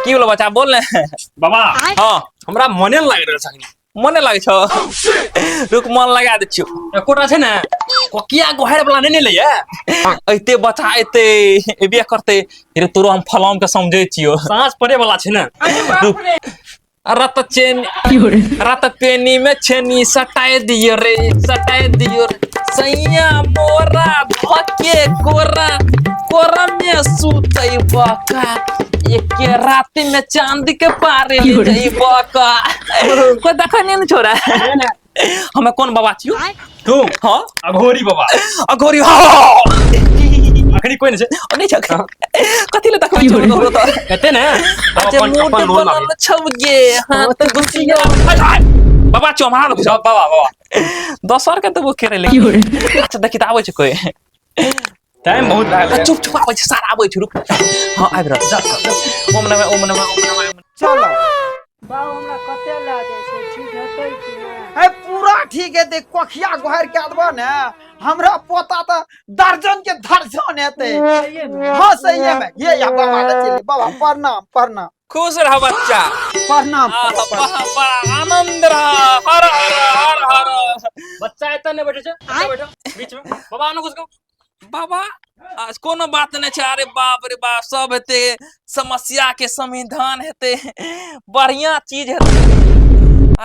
की बोलो बच्चा बोल ने बाबा हाँ हमरा मने लाग रहल छै मने लागे छो रुक मन लगा दे छियो एकोटा छै ने कोकिया गोहार वाला नहीं ले ऐते बच्चा ऐते एबे करते रे तोरो हम फलाम के समझे छियो सांस पड़े वाला छै ने रत पेनी में छेनी सटाए दियो रे सैया मोरा भके कोरा कोरा में सुतई बका एक रात में चांद के पारे ले जाई बका को देखने न छोरा हमें कौन बाबा छियो तू हां अघोरी बाबा अघोरी हां अखनी कोई नहीं छै नहीं छक कथि ले देखबै छोरा तो कहते ने अच्छा मूड बनल छौगे हां तो गुसिया बाबा चो मार बाबा दोसर के तो वो करे ले अच्छा देखि त आबै छै कोई टाइम बहुत लागल चुप आबै छै सारा आबै छै रुक हां आबि रहल ओम नमः चलो बाबू हमरा कते लागे छै ठीक हेतै कि नै है पूरा ठीक है देख कोखिया गोहर के आदबा ने हमरा पोता त दर्जन के दर्जन हेते हां सही है ये या बाबा ले चली बाबा प्रणाम खुश रह बच्चा प्रणाम आनंद रह हर हर बच्चा एत ने बैठे छै बैठो बीच में बाबा आनो कुछ बाबा आज कोनो बात नहीं छै अरे बाप रे बाप सब हेते समस्या के समाधान हेते बढ़िया चीज हेते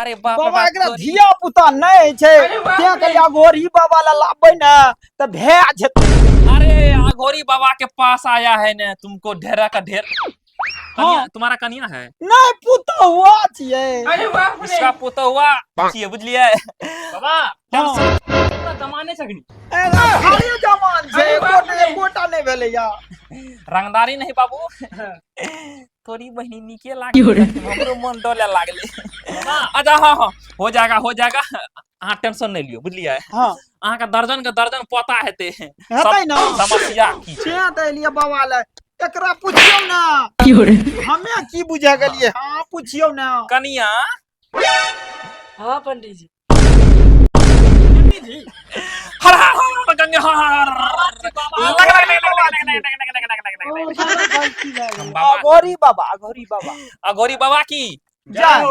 अरे बाप बाबा एकरा धिया पुता नहीं छै ते कलिया गोरी बाबा ला लाबै न त भे जेते अरे अघोरी बाबा के पास आया है ने तुमको ढेरा का ढेर कन्या तुम्हारा कन्या है नहीं पुता हुआ छिए अरे बाप रे इसका पुता हुआ छिए बुझलिए बाबा पूरा जमाने छकनी एना खाली जमान छै कोटा नहीं भेले या रंगदारी नहीं बाबू थोड़ी बहनी निके लागे हमरो मन डोले लागले अच्छा हां हो जाएगा हां टेंशन नहीं लियो बुझलिए हां अहाँ का दर्जन के दर्जन पता हेते हेतै न समस्या की छै छे दे लिए बाबा ले एकरा पूछियो ना हमें की बुझा गेलिए हां पूछियो ना कनिया हां पंडित जी हर हर गंगे हर अघोरी बाबा अघोरी बाबा की जय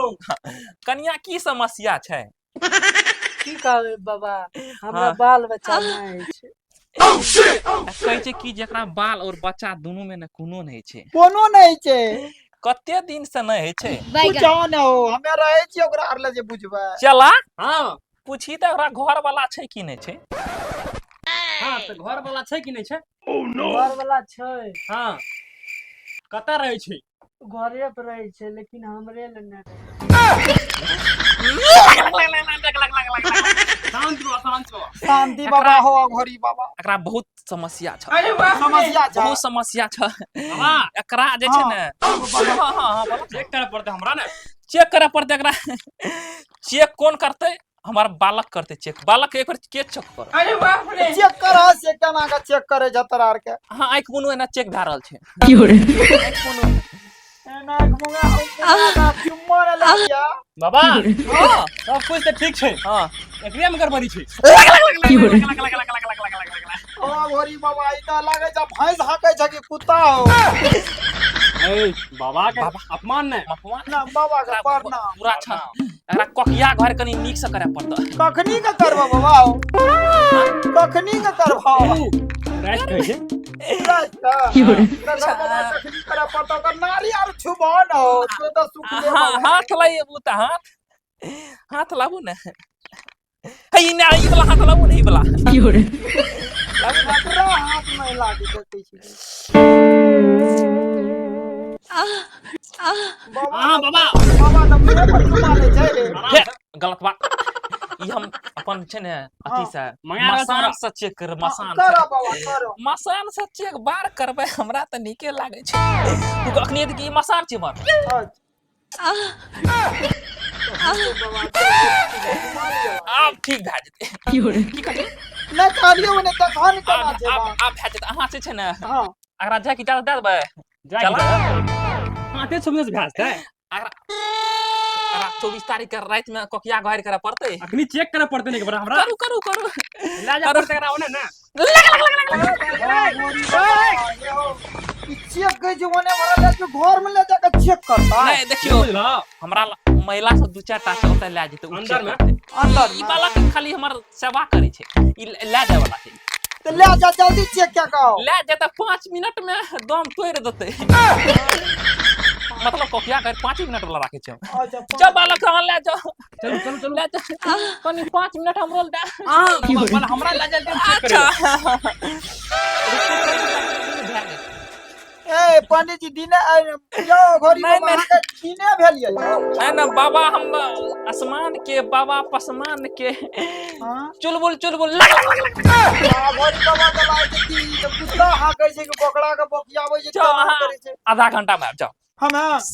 कनिया की समस्या छै की कहबे बाबा हमरा बाल बच्चा नहीं छै कहै छै कि जेकरा बाल और बच्चा दोनों में न कोनो नहीं छै कोनो नहीं छै कते दिन से नहीं है छै पूछो न हो हमे रहै छी ओकरा आर ले जे बुझबै चला हां पूछी त ओकरा घर वाला छै कि नहीं छै हां त घर वाला छै कि नहीं छै घर वाला छै हां कता रहै छै घरे पे रहे छै लेकिन हमरे ले नै शांति बाबा हो अघोरी बाबा एकरा बहुत समस्या छ समस्या छै बहुत समस्या छ बाबा एकरा जे छै ने हां चेक करे पड़ते हमरा ने चेक करे पड़ते एकरा चेक कौन करते हमारा बालक करते चेक बालक एक बार के चेक कर अरे बाप रे चेक करा से केना का चेक करे जतर आर के हां आंख मुनु एना चेक भ रहल छै आंख मुनु एना मुंगा चुम्मा ले लिया बाबा हां सब कुछ त ठीक छै हां एकरे में गड़बड़ी छै ओ अघोरी बाबा ई त लागे छ भैंस हाकै छ कि कुत्ता हो ए बाबा के अपमान ने ना बाबा का प्रणाम पूरा छ एकरा कोकिया घर कनी नीक से करे पड़त कखनी का करबा बाबा कखनी का करबा रेस्ट कहै छै रास्ता कखनी करे पड़ता का नारी आर छुबो न हो तो त सुख दे हाथ लाइए बूता हाथ लाबू ने है ई ना ई वाला हाथ लाबू नहीं वाला हमरा हाथ में लागे देखै छी हां बाबा बाबा त मुंह पर चुमा ले छै गलत बात ई हम अपन छै ने अथी से मंगा मसान से चेक कर मसान करो बाबा करो मसान से चेक बार करबे हमरा त नीके लागे छै तू कखनी कि मसान छै मर आप ठीक भए जेतै की कहलियै नै कहलियो ने तखन केना छै आप भए जेतै अहाँ छै ने हां अकरा जा कि दे देबै चल हाथे छुमने से भासते अकरा 24 तारीख के रात में कोकिया गहर करे पड़ते अखनी चेक करे पड़ते नहीं हमरा करू ला जा पड़ते करा ओने ना चेक के जो ओने भरा ले घर में ले जाके चेक करता है नहीं देखियो बुझला हमरा महिला से 2-4 टा चौथा ले जेते अंदर में? अंदर ई वाला के खाली हमर सेवा करे छै ई ले जाय वाला छै तो ले जा जल्दी चेक क्या कहो ले जेते 5 मिनट में दम तोड़ देते मतलब कोकिया कर 5 मिनट वाला राखे छै अच्छा जब बालक कहां ले जाओ चलो चलो चलो ले जा कनी 5 मिनट हमरो दे वाला हमरा ले जाके चेक करे ए पंडित जी दिने यो घोरी नहीं, बाबा के दिने भेलिए है ना बाबा हम आसमान के बाबा पसमान के हां चुलबुल घोरी बाबा के लागे कि कुत्ता हाकै छै कि बोकड़ा के बोकियाबै छै जाओ, केना हाँ। करै छै आधा घंटा में आब जाओ हम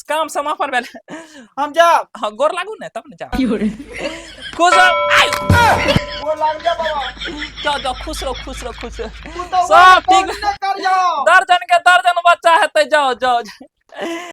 काम समापन भेल हम जाब हाँ, गोर लागू ने तब ने जाओ खुश रहो वो लाग जा बाबा जाओ खुश रहो तू तो सब ठीक ठीक कर जाओ दर्जन के दर्जन बच्चा हेतै जाओ